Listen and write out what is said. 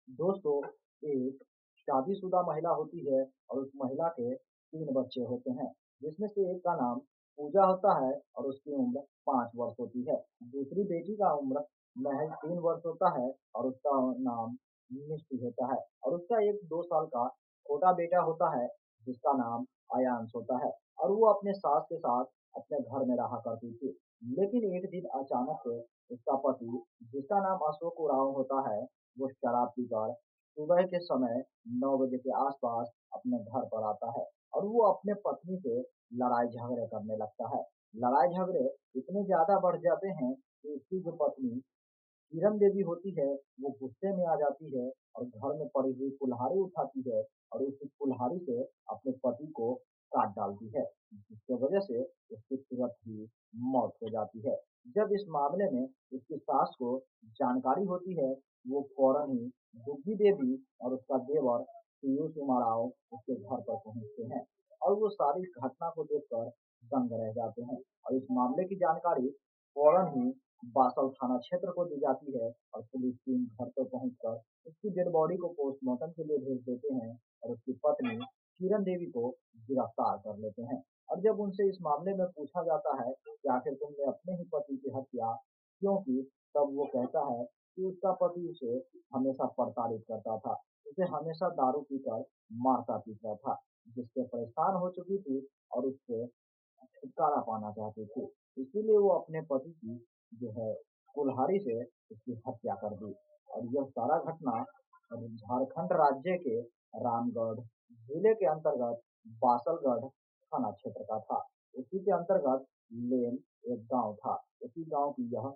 दोस्तों, एक शादीशुदा महिला होती है और उस महिला के 3 बच्चे होते हैं, जिसमें से एक का नाम पूजा होता है और उसकी उम्र 5 वर्ष होती है। दूसरी बेटी का उम्र महज़ 3 वर्ष होता है और उसका नाम मिष्टी होता है और उसका एक 2 साल का छोटा बेटा होता है, जिसका नाम अयांश होता है और वो अपने सास के साथ अपने घर में रहा करती थी। लेकिन एक दिन अचानक से उसका पति, जिसका नाम अशोक उरांव होता है, वो शराब पीकर सुबह के समय 9 बजे के आसपास अपने घर पर आता है और वो अपने पत्नी से लड़ाई झगड़े करने लगता है। लड़ाई झगड़े इतने ज़्यादा बढ़ जाते हैं कि उसकी जो पत्नी किरण देवी होती है, वो गुस्से में आ जाती है और घर में पड़ी हुई कुल्हाड़ी उठाती है और उसी कुल्हाड़ी से अपने पति को काट डालती है, जिसकी वजह से उसकी तुरंत ही मौत हो जाती है। जब इस मामले में उसकी सास को जानकारी होती है, वो फौरन ही दुग्गी देवी और उसका देवर पीयूष उमाराव उसके घर पर पहुंचते हैं और वो सारी घटना को देखकर दंग रह जाते हैं और इस मामले की जानकारी फौरन ही बासल थाना क्षेत्र को दी जाती है और पुलिस टीम घर पर पहुंचकर उसकी डेड बॉडी को पोस्टमार्टम के लिए भेज देते हैं और उसकी पत्नी किरण देवी को गिरफ्तार कर लेते हैं। और जब उनसे इस मामले में पूछा जाता है कि आखिर तुमने अपने ही पति की हत्या क्यों की, तब वो कहता है कि उसका पति उसे हमेशा प्रताड़ित करता था, उसे हमेशा दारू पीकर मारता पीटता था, जिससे परेशान हो चुकी थी और उससे छुटकारा पाना चाहती थी। इसीलिए वो अपने पति की जो है कुल्हाड़ी से उसकी हत्या कर दी और यह सारा घटना झारखंड राज्य के रामगढ़ जिले के अंतर्गत बासलगढ़ थाना क्षेत्र का था। उसी के अंतर्गत लेन एक गांव था। उसी गांव की यह